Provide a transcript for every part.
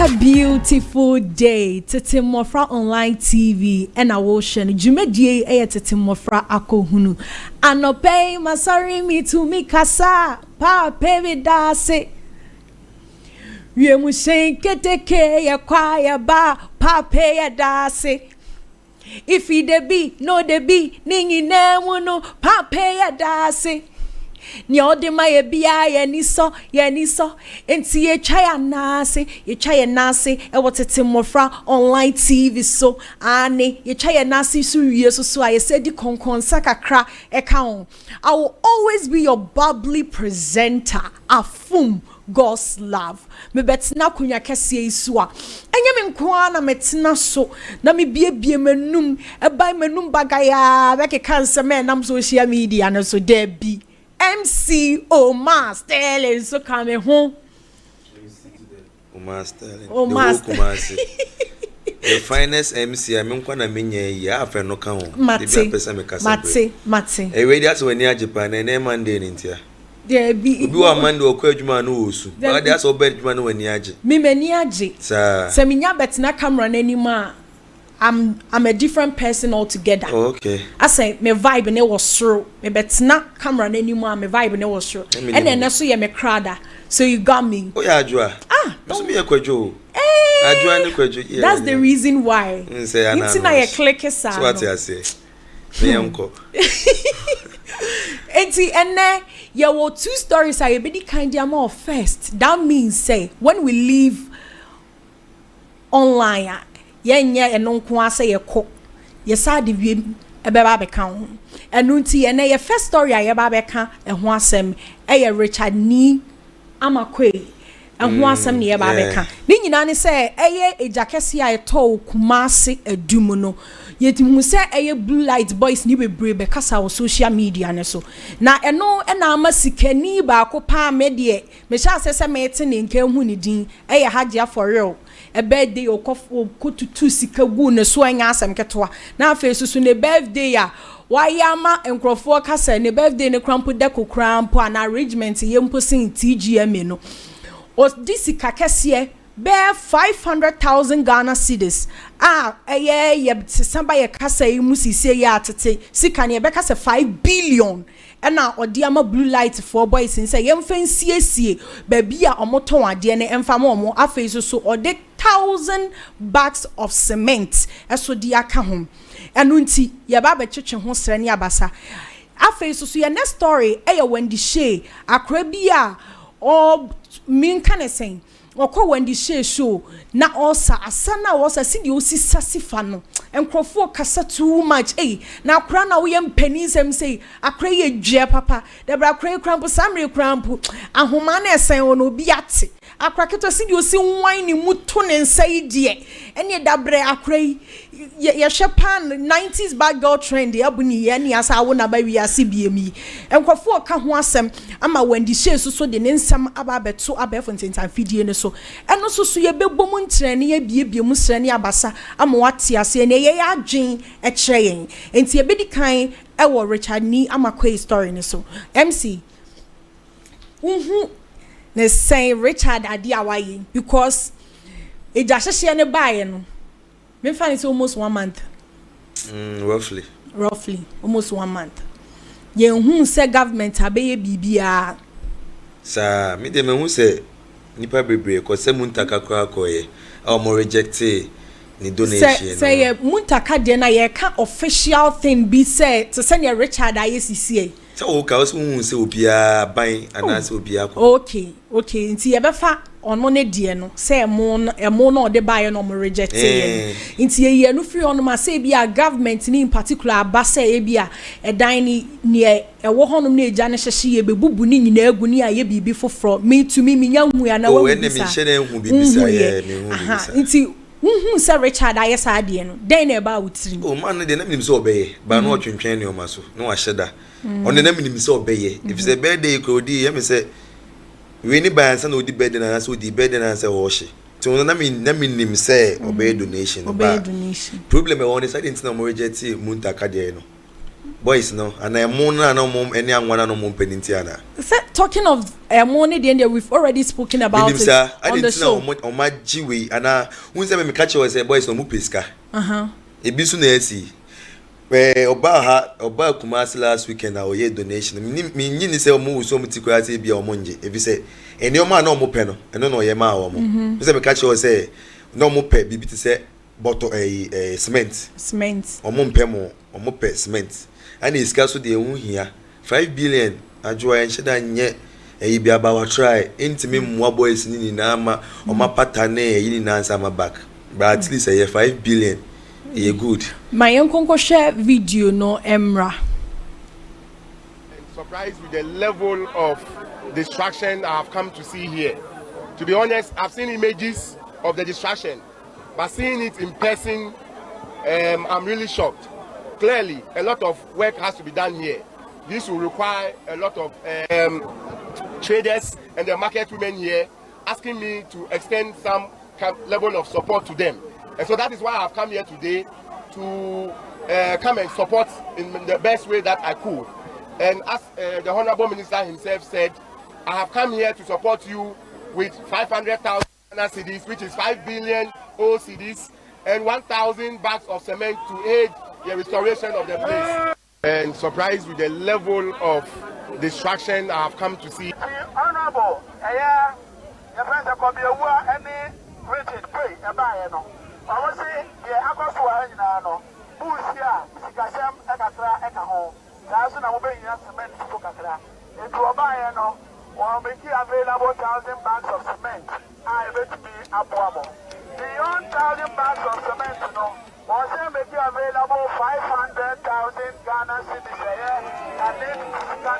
Another beautiful day. Tetemmofra online TV and Ocean. Jumedie e Tetemmofra Akohunu. Anope masari mi to mi kasa pa pevi dase. Ye mu keteke ya kwa ya ba pa pe ya dase. If he de be no de be ningi ne no pa pe ya dase. Ni odema ye bia ye niso enti ye twa nase e Tetemmofra online TV so ane ye twa nase so wie so I said di konkonsa kakra e ka on. I will always be your bubbly presenter, afum God's love. Me betina kunya kese isu a enye me nko na metina so na me bie menum e bai menum bagaya be ke kanse me nam social media na so there be MC Omar Sterling so come home. Omar Sterling. The finest MC I mean kwana menye ya afa no ka ho. Mate. E we that's when near Japan and Monday ntia. There be obi wa Monday okwa adwuma no osu. But that's obed adwuma no wani age. Me mani age. Sir. Se minya betina camera n'anima. I'm a different person altogether. Oh, okay. I say my vibe ne was through. Me betina camera n'anima my vibe ne was through. And then so ye me crowder. So you got me. Oh yeah, Ajua. So me ekwajo. Ajua ne kwajo. That's the reason why. It's na ye click sa. So what you say? Me uncle. And there were two stories I be kind of first. That means say when we leave online, yenye enonko ase ye ko. Ye sa de wie ebeba beka ho. Enu nti ye na ye first story a ye ba beka ho asem e Richard ni amakwe. Ho asem ne ye ba beka. Ni nyina ne se eye ejakese a eto Kumasi edumu no. Yet mu se eye blue light boys ni bebre be kasa wo social media ne so na eno na amasikani ba ko pa me de me sha se me ete ne nka hu ni din eye hagea for real a birthday okututu sika gu ne so anya asem ketoa na afa susu ne birthday ya wayama enkrofo kasa ne birthday ne krampo de kokrampo an arrangement ye mposin TGM no o disika kese bear 500,000 Ghana cedis. Ye somebody kasa musi say ya tete. Sika ne be kasa 5 billion. Na odiama blue light for boys in say yemfen sie baby a omoton ade ne emfa mo afei so ode 1,000 bags of cement. Eso di aka hom. Enu nti ye ba be twetwe ho sra ne abasa. Afei so your next story Wendy Shea akra bia or min kan sen okọ Wendy Shea show na osa asana osa si di osi sasifa no enkrofo kasa too much na akra na wo yem panisem say akra ye dwe papa da bra akra krampo samre krampo ahoma na esen wo no bi ate akra keto si di osi nwan ni muto ne nsai die ene da bra akra ye shepan 90s bad girl trend ya buni ye ni asa wo na ba wi ase biemi enkrofo ka ho asem ama Wendy Shea so de ne nsam aba beto abefo ntentan fidie ne so eno so ye bebom ntrene ye biebie mu srene abasa ama wate ase ne ye adwen e kire yen enti ye bedi kan e wo Richard ni amakwa story ne so MC ne say Richard adi awaye because e jasheshe ne bae no me find it almost 1 month roughly almost 1 month ye hu say government abeye bibia sa me de me hu say nipa bebre ko se muntaka kwa koye mo reject ni donation say ye muntaka de na ye ka official thing be say to send your Richard ICCA so o ka so hu se obia ban anase obia ko okay nti ye befa ono ne de no say emo no de buy no mo reject nti ye no free ono ma say bia government ni in particular abasa e bia edan ni ne ewo honom na eja ne hyehye ye bebubu ni nyina agu ni aye bibi foforo me to me nya hu ya na wa hu bisa me hu bisa nti say Richard ayesa ade no den na ba wutiri o man de na minim so obeye ba no otwentwen ne o maso no wa hyeda on na minim so obeye if say birthday ko di ye me say we ni ba ansa na odi birthday na so odi birthday na say wo hye so na minim say obeye donation obeye donation problem e won say na mo reject muntaka de no boys no and na no mom any anwana no mom penitiana. Talking of money the end we've already spoken about it on the show. On my jiwe ana unse me catch you say boys no mu peska. Ebi so na esi. Oba Kumasi last weekend na oye donation. Me nyi say omo so mutikwa say bia omo nje. Ebi say eni omo na omo pe no. Eno no ye ma omo. Me say me catch you say no omo pe bibi ti say bottle cement. Omo mpe mo omo pe cement. And is caso de here 5 billion adwoa enheda nye bia ba wa try intimi mwa boys ni na ama o ma patane yi na ansa ma back but at least 5 billion good my uncle share video no emra surprised with the level of destruction I have come to see here. To be honest, I've seen images of the destruction, but seeing it in person, I'm really shocked. Clearly, a lot of work has to be done here. This will require a lot of traders and the market women here asking me to extend some level of support to them. And so that is why I've come here today to come and support in the best way that I could. And as the Honorable Minister himself said, I have come here to support you with 500,000 cedis, which is 5 billion cedis, and 1,000 bags of cement to aid the restoration of the place. And surprised with the level of destruction I have come to see. Honorable, your friends are going to be aware any rated pay a buyer. I was saying, yeah, I got to a no. Who's here? Sikasem, Ekatra, Ekaho. That's an obeying cement to Kakra. Into a buyer, no, or make available 1,000 bags of cement. I bet me a boamo. Beyond 1,000 bags of cement, no. Was there making available 500,000 Ghana cedis a year, and then 5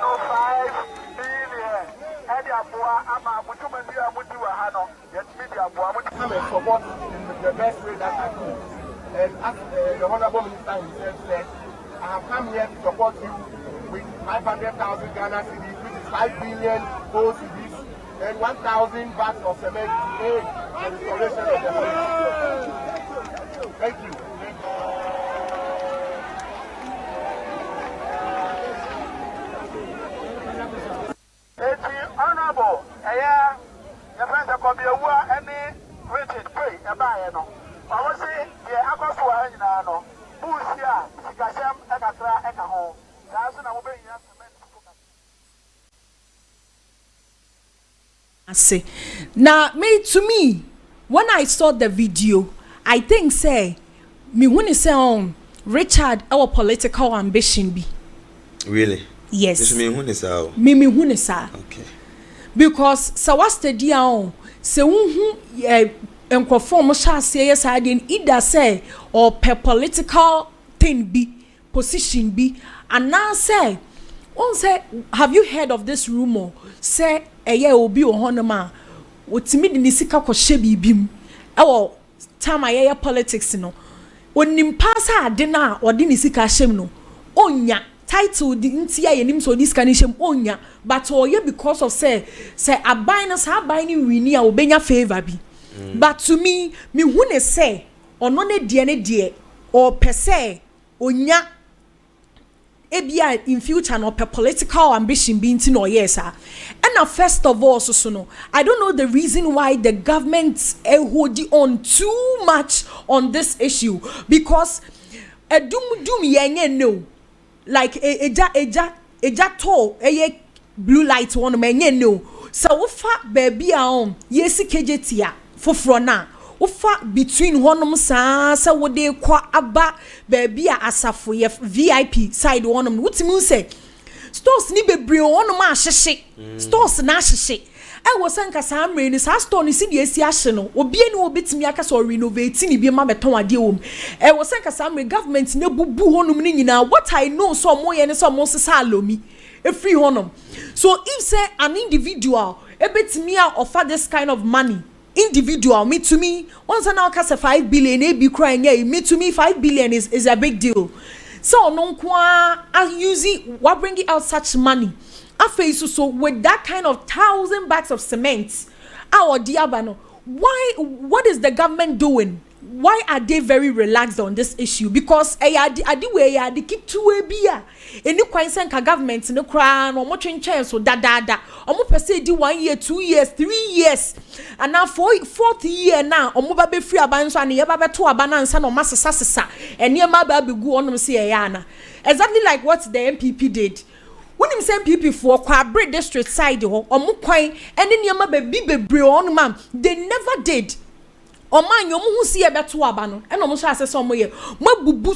billion. And the Abua, Ama, Mutumandia, Mutuahano, yet media Abua, come and support in the best way that I could. And as the Honorable Minister himself said, I have come here to support you with 500,000 Ghana cedis, which is 5 billion cedis, and 1,000 bags of cement to aid the restoration of the place. Thank you. Honorable, your friends are going to be aware any rated pay a buyer. I was saying, yeah, I got to a no. Who's here? Sikasem, Ekatra, Ekaho. That's an obeying now, to me, when I saw the video, I think say me when you say Richard our political ambition be. Really? Yes. This me who is how? Me who is how? Okay. Because so what's the deal? Se who enkwofo sha say yes I didn't either say or per political thing be position be and now say one say have you heard of this rumor say eye obi ohonoma wotimi de nisika kwhye bibim e time aye politics no onim pasa ade na ode nisika hyem no onya title di nti ya yenim so this kanishem onya but oye because of say aban na sa aban ni wini a obenya favor bi but to me hu ne say ono ne de or per se onya ebia in future no per political ambition be nti no yes and now first of all so no I don't know the reason why the government holding on too much on this issue because dum yenye no like eja to blue light one menye no so wofa baby a yesi kejetia foforo na wofa between honum sa wo de kwa aba baby a asafo ye VIP side honum wutimu say stores ni bebre honum a hyehye stores na hyehye I was saying kasa amre ni sa store ni si de esi ahye no obi ani obetimi aka so renovate ni bi ma beton ade wom I was saying kasa amre government na bubu honum ni nyina what I know so mo ye ni so mo sesa alomi e free honum so if say an individual ebetimi a offer this kind of money individual me to me once now cast 5 billion e be crying me to me 5 billion is a big deal so no kwa using what bringing out such money after so with that kind of 1,000 bags of cement our diabano why what is the government doing why are they very relaxed on this issue? Because adi keep two bia any kwansenka government no kra no mo twenchen so dada omo pese di 1 year 2 years 3 years and now 4th year now omo ba be free aban so an ye ba beto abana nsa no masesa ene ma ba begu onom se ye yana exactly like what the MPP did. When him say MPP for Kwabre district side ho omo kwan ene niam ba bi bebre on man they never did. Oman yomu hu si ebeto aba no e no mo sha asese omo ye mabubu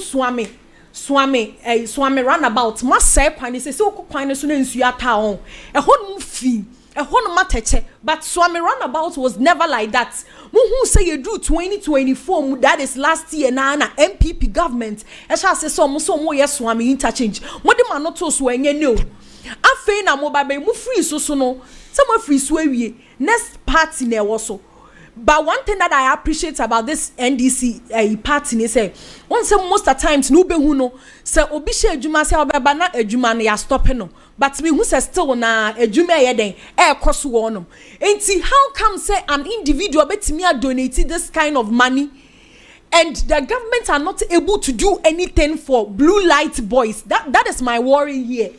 swame runabout ma say kwan se okokwan ne so na nsu ata on e ho no fi e ho no mateche but swame runabout was never like that. Mu hu say you do 2024 mu that is last year na MPP government e sha asese omo ye swame interchange mo de ma no to so enye ne o afei na mo ba be mu free so no se mo free so awie next party na e wo so. But one thing that I appreciate about this NDC party is say once most of the times no be who no say obi she adwuma say obeba na adwuma no ya stop no but me who say still na adwuma ye den e koso wo no enti how come say an individual betimi donate this kind of money and the government are not able to do anything for blue light boys? That is my worry here.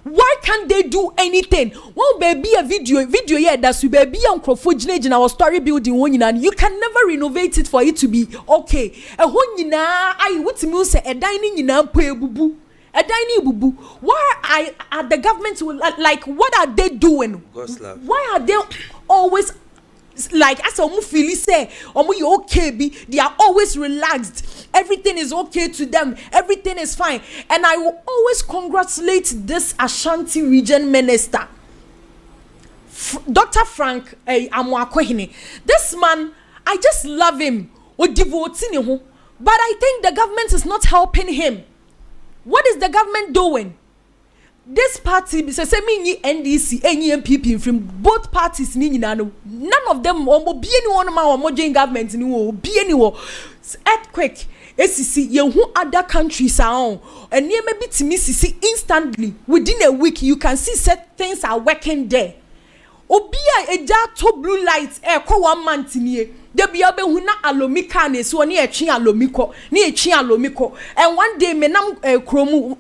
Why can't they do anything? Well, baby, a video yeah, that's we baby on Crawford in our story building one and you can never renovate it for it to be okay. A one I what to say a dining in a bubu. A dining bubu. Why are the government like what are they doing? Why are they always like as omu feel say omu you okay be they are always relaxed, everything is okay to them, everything is fine, and I will always congratulate this Ashanti region minister Dr. Frank Akohunu. This man, I just love him or devoting him, but I think the government is not helping him. What is the government doing? This party say me NDC any MPP from both parties none of them omo be anyone ma omo join government ni wo be anyone earthquake esisi ye hu other countries are on and near maybe to me see instantly within a week you can see set things are working there. Obi a eja to blue lights ko 1 month ni de bia be hu na alomika na so ni etwe alomiko and one day me nam kromu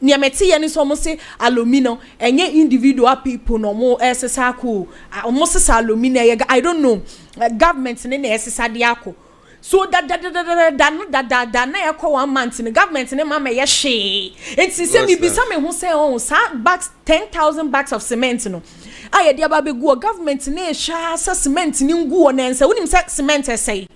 niameti ye ni so mo se alumino enye individual people no mo esesa ko mo se alumino I don't know government ne na esesa de ako so that na ye ko 1 month ni government ne mama ye hwe enti se mi bisa me hu se on sa bags 10,000 bags of cement no aye dia ba be go government ne hwa sa cement ni ngu na ense wonim sa cement essay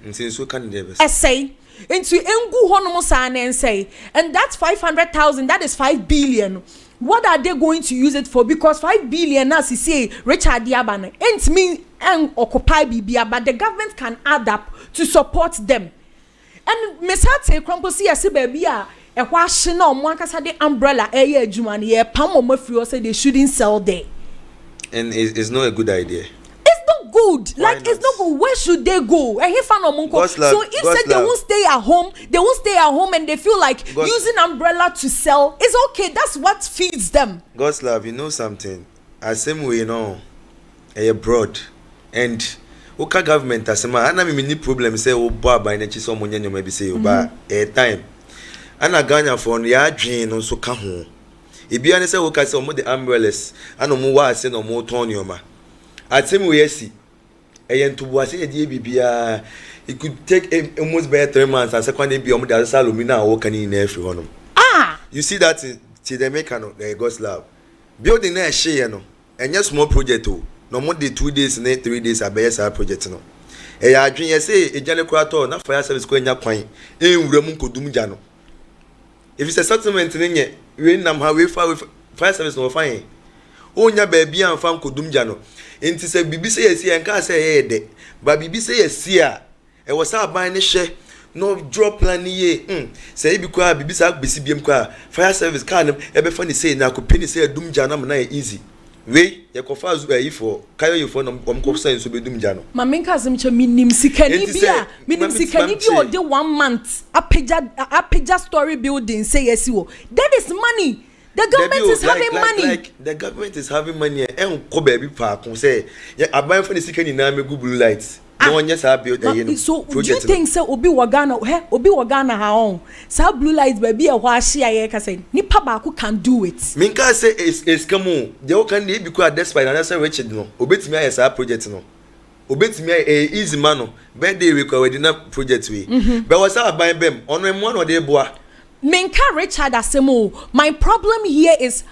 nti so kan de bes essay into engu honomo sana say, and that's 500,000, that is 5 billion. What are they going to use it for? Because 5 billion as you say Richard Diabana ain't mean and occupy BBA, but the government can add up to support them. And Messate Crumposi as a baby a washing on one casa de umbrella a year Jumani a palm of Murphy say they shouldn't sell there. And it's not a good idea. Good. Why like not? It's not good. Where should they go? And he found a so if said they won't stay at home, and they feel like using umbrella to sell is okay. That's what feeds them. God's love, you know something. As same way, you know, abroad and okay government as ma ana me ni problem say o ba by na chi so mo nyanya maybe say o ba time. Ana Ghana for no ya adwen no so ka ho. Ebia ne say o ka say o mo the umbrellas ana mo wa say no mo ton yoma. At same way see to was a bibia it could take almost by 3 months and second be on the salumina walking in every one. You see that Tetemmofra the God's love building a share no and just small project no more than 2 days and 3 days a better project no. A dream say a general crator not fire service going up point in Roman Kodumjano. If it's a settlement in it, we know how we fire service no fine. Onya baby and farm Kodumjano. Enti se bibi se yesi enka se ye de ba bibi se yesi a e wo sa ban ne hye no drop plan ye se bi kwa bibi sa gbesi biem kwa fire service car no e be fa ni se na ko peni se dum jana na easy we ye ko fa zu ayi for kayo ye for no ko say so be dum jana ma men ka sem che minim sikani bia minim sikani bi o de 1 month apeja story building say yesi wo that is money. The government is having money. Like the government is having money. And ko baby pa kon say, "Ya aban for the sikani na me blue lights." no one yes build the so do you think say obi wagana ha on sa blue light baby e ho ahia ye ka say nipa ba ko can do it minka say is come on the can dey because despite and say Richard no obetimi aye sa project no obetimi easy man no birthday record we na project we but was aban bem ono emu no dey boa minka Richard asemo my problem here is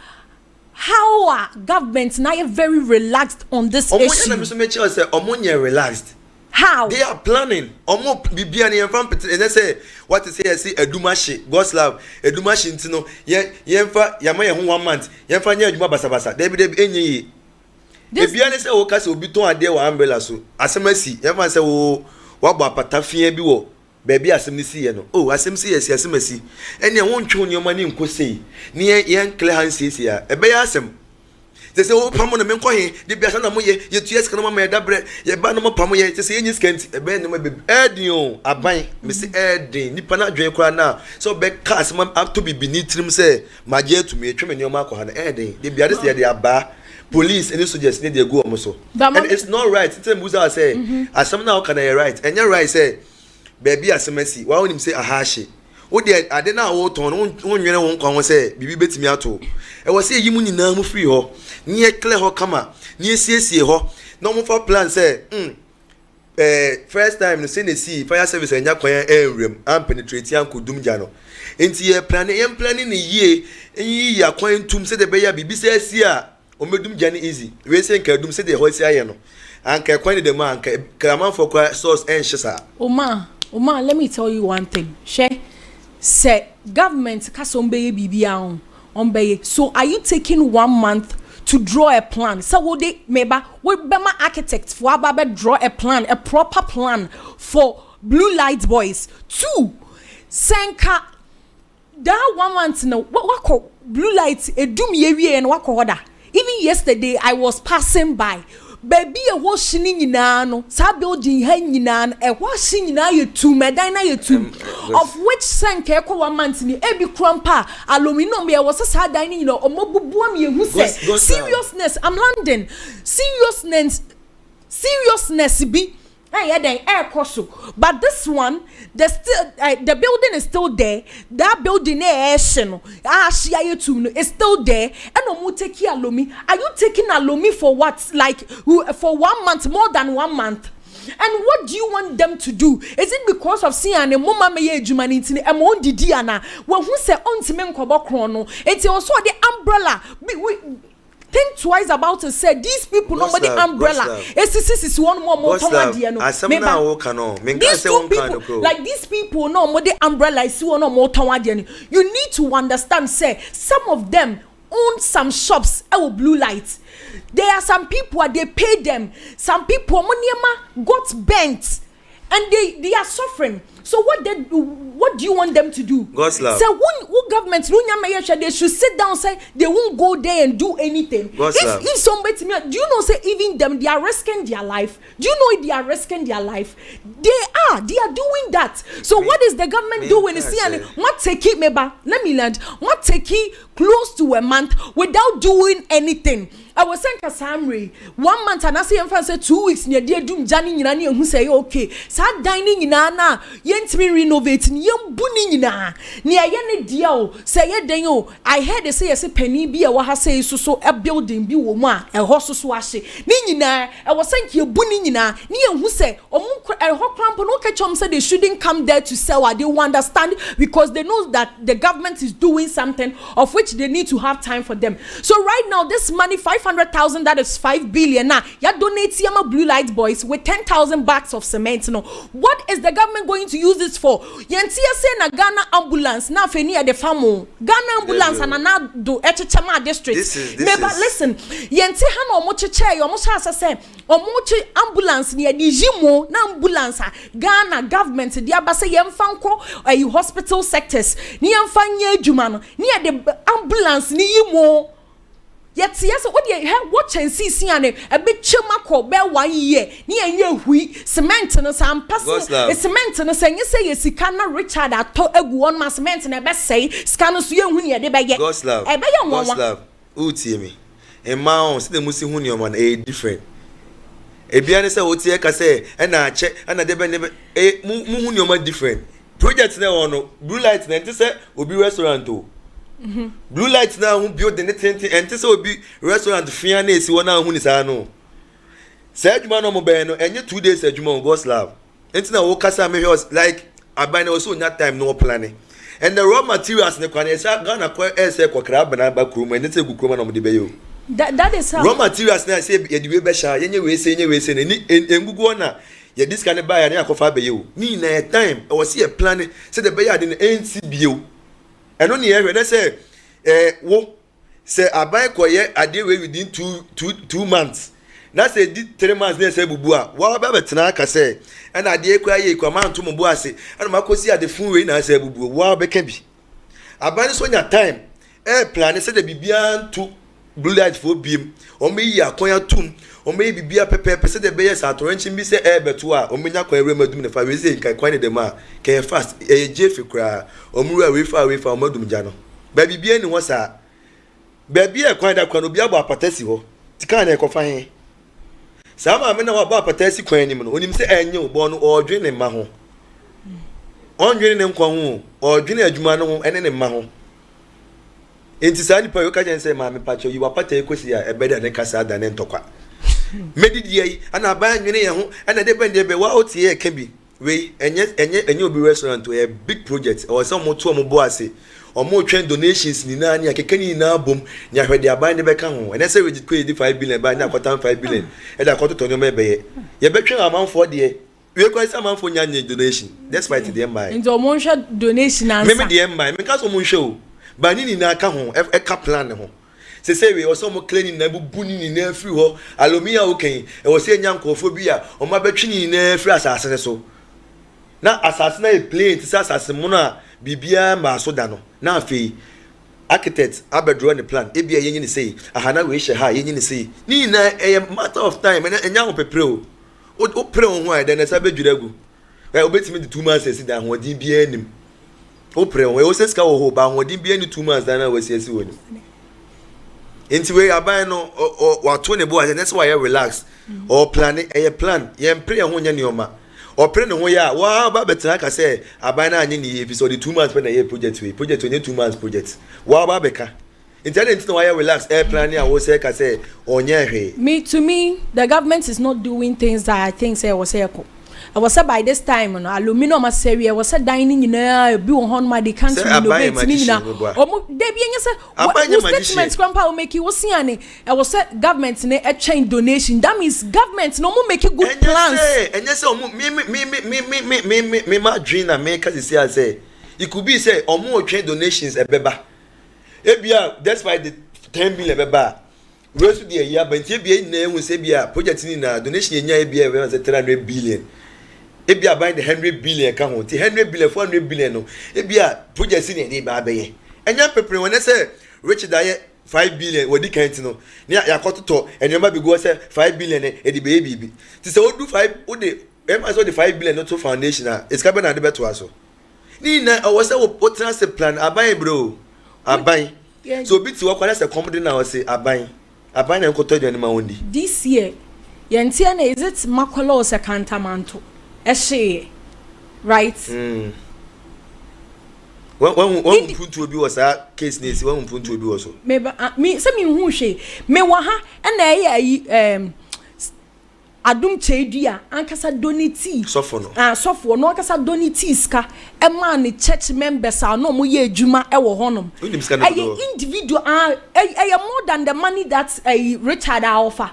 how our government now very relaxed on this issue. Relaxed. How? They are planning. Omo bibia na yemfa and they say what is here say edumashi God's love edumashi ntino yemfa yama ye ho 1 month yemfa nya aduma basabasa dey be enyi bibia na say wo ka say obi ton ade wa umbrella so asemasi yemfa say wo wabo apatafia bi wo baby asem ni si ye no oh asem si yes asemasi ene won twu nyoma ni nkosei ni yen clear hansi ya ebe ya asem they say oh pamo na menko he de bia na mo ye tu yes kana ma me dabre ye ba na mo pamo ye say yen skent ebe ne ma be edin aban me say edin nipa na adwen kra na so be cast ma up to be binitrim say maje to me tweme nyoma akọ ha na edin de bia de say de aba police and soldiers need they go almost and it's not right tell musa say asem na can I right and you right say baby asemasi wa onim say ahashi wo de ade na wo ton won nwene won kwa won say bibi betimi ato e wo say yimu nyina mu free ho ni e clear ho kama ni esiesie ho no mo for plan say first time no say na see fire service anya kwan enrem am penetrate an kodum ja no enti ye planning ni yie yi ya kwan tum say de be ya bibi say si a o medum ja ni easy we say nka dum say de ho si aye no anka kwan de man ka kraman for kwa source en shisa Oma, let me tell you one thing. Say government kasombeye bibia on. So are you taking 1 month to draw a plan? So would they maybe we bema architects for ababe draw a plan, a proper plan for blue light boys. 2 senka that 1 month no what blue lights edum yewie and wako order. Even yesterday I was passing by. Baby a washing nyina no sa building ha nyina e washing nyina ye two medan na ye two of which sank e ko 1 month ni e bi krampa aluminum ye was sa dan ni no omobubuam ye hu say seriousness I'm London seriousness be but this one the building is still there that building is still there and are you taking alomi for what like for 1 month more than 1 month and what do you want them to do? Is it because of seeing a mama may humanity and on the diana when who say on Timen Kobo it's also the umbrella think twice about it. Say these people nobody umbrella. This is one more like these people no more the umbrella is one more. You need to understand. Say some of them own some shops. Blue lights. There are some people they pay them. Some people got bent and they are suffering. So what do you want them to do? God's love. So who government they should sit down and say they won't go there and do anything. If somebody to me, do you know say even them they are risking their life? Do you know they are risking their life? They are doing that. So what is the government doing? What take it maybe let me land. What take it close to a month without doing anything? I was saying Kasamri 1 month and I say 2 weeks near dear doom Johnny Nani who say okay sad dining in Anna yent me renovating young bunning na near Yanni Dio say Daniel I heard they say as a penny be a waha say so a building be woman a horse swashy Nina I was saying you bunning na near who say a hot cramp no catch said they shouldn't come there to sell what they understand because they know that the government is doing something of which they need to have time for them. So right now this money 500,000 that is 5 billion now ya donate Yama blue light boys with 10,000 bags of cement. No, what is the government going to use this for? Yentia say na Ghana ambulance na feni at the famo Ghana ambulance and na do Echechama district. Maybe listen, Yentia hano mocheche yo mocha say omoche ambulance ni di jimo na ambulance Ghana government dia ba say yemfanko hospital sectors ni yemfanye adwuma no ni the ambulance ni yimo. Yes, what can see a bit chimako bear 1 year near we cement and some person cement and saying you say yes, you cannot Richard at a 1 month cement and a best say scanners you when they beg God's love. God's love. Me. And my own the Musi Hunyaman a different. Ebiane say otie ka say e na ache na de be ne mu hu nyoma different project na ono blue light na enti say obi restaurant o blue light na hu build the enti say obi restaurant fia na esi wona hu ni sa no say adwuma no mo be no enye 2 days adwuma on God's love enti na wo kasa me like aban na also that time no planning and the raw materials ne kwane say Ghana kwa say kwakra bana ba kurum enti say gukurum na mo de be yo. That is how raw materials na say ye di we be sha yenye we say ni engugu na ye this kind buy na akofa be you ni na time e was here planning say the buy the NCBO eno ni ehwe na say wo say abai koye ade we within 2 months na say 3 months na say bubu a wa ba betena aka say na ade ekwa ye ekwa man to mbo ase na makosi ade fun we na say bubu wa be ka bi abai so nya time plan say the bibian to blue light for beam o me yi akonya tum o me bibia pepe say the be sa torenchin bi say beto a o menya kwa ewre madum ne fa we say nkai kwan ne dem a ke fast jefe kra o muru a we fa o madum ja no ba bibia ni ho sa ba bia kwan da kwan obi abo apatasi ho tika na ekofa he sa ma me na wa ba apatasi kwan ni mu no onim say enye obo no odwe ne ma ho ondwe ne nkwa ho odwe ne adwuma no ho ene ne ma ho enti sa nipa yo ka jen say ma me pacho yi wapata ekosi ya ebeda ne kasa da ne ntokwa medidi yi ana ba nwene ye ho ana de bende be wa otie e ka bi we enye obi restaurant we big project o se mo to mo bo ase o mo twen donations ni na akeka ni na bom nya hwede aban de be ka ho ene se we jit ko 5 billion ba na kwata 5 billion e da kwato to no me be ye betwen amanfo de we kwa se amanfo nya donation despite the embai nzo mo nhwe donation ansa me de embai me ka so mo nhwe o ba ni na ka ho e ka plan ho se say we also mo cleaning na bubu ni na free ho alomia okay e wo se nya nkofo bi a o ma betwi ni na free asase so na asase na e plane ti asase mo na bibia ma so da no na afei architect abedro ne plan e bia yenyi ni say ahana we hye ha yenyi ni say ni na e matter of time na enya ho pepre o pre ho a de na sa bedwiragu e obetimi di 2 months esi da ho din bia anim o pre ho e o se ska ho ba ho din bia ni 2 months da na wasi esi woni enti we aban no wa to ne bo a that's why you relax or plan plan ye pray ho nya ne oma or pray ne ho ya wa ba betena ka say aban na anye ni episode 2 months when na project only 2 months project wa ba beka enti ade enti no wa relax plan ya wo say ka say onye hwe to me the government is not doing things that I think say was say I was by this time no aluminum asewi was dining nyina bi won hon ma de can't innovate ni nyina o de bi enye say statement grandpa o make you siane I was say government ne a change donation that means government no mo make good plans enye say me ma dream na me ka say it could be say o mo change donations ebeba ebia that's why the 10 million ebeba we so the year but ebia na ehun say bia project ni na donation enya ebia we say 300 billion ebia buy the 100 billion ka ho ti 100 billion 400 billion no ebia project ni dey ba abaye enya pepre when say rich daye 5 billion wodi kanti no ni yakototo enema bi go say 5 billion e di be bibi ti say odu 5 ode em as the 5 billion no to foundation a it's ka be na de beto aso ni na o say o transfer plan aban bro aban so bit wo kwala say come na o say aban na nkoto de ma wondi this year yentia na is it makola o sekantamanto eshe right one puntu obi was a case nesi one puntu obi was so me say me hu hwe me wa ha na eyi adum chedua ankasa donate sofo no sofo no ankasa donate ska e ma ne church members a no mo ye adwuma e wo honom individual more than the money that Richard offer.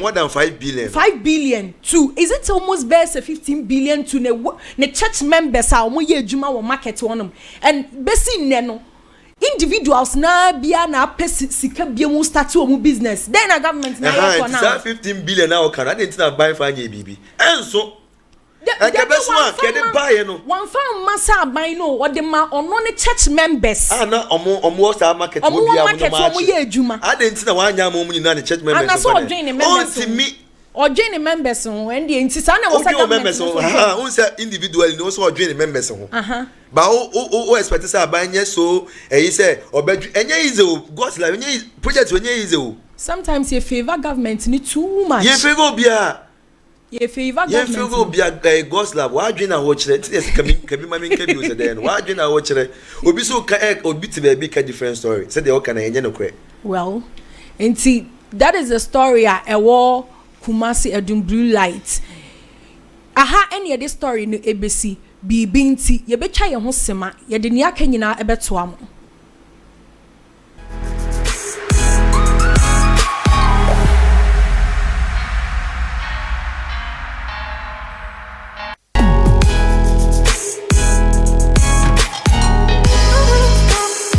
More than 5 billion. 5 billion to is it almost best 15 billion to ne church members are mo ye adwuma wo market wonom and besi ne no individuals na bia na pesi sika bia mu start wo business then a government na here for now 15 billion now can I didn't buy for anya bibi enso the best one get the buy no one farm massa buy no what the ma ono ne church members na omo sa market wo bia mo ye adwuma I didn't na wanya mo mu na ne church members and so join the members or join the members when the entity na was members on say individually no so join the members but o expect say abanye so say obedru enye easy o God's life enye project enye easy o sometimes you favor government ni too much. You favor obia. You favor government. You favor obia God's love. Why do you not watch it? Yes, can be my main can use then. Why do you not watch it? Obi so ka obi to be a different story. Say the all can enye no kwe. Well, and see that is the story a war Kumasi Edum Blue Light. Aha any of this story no ebesi bibinti ye betwa ye ho sema ye de ne aka nyina ebetoa mo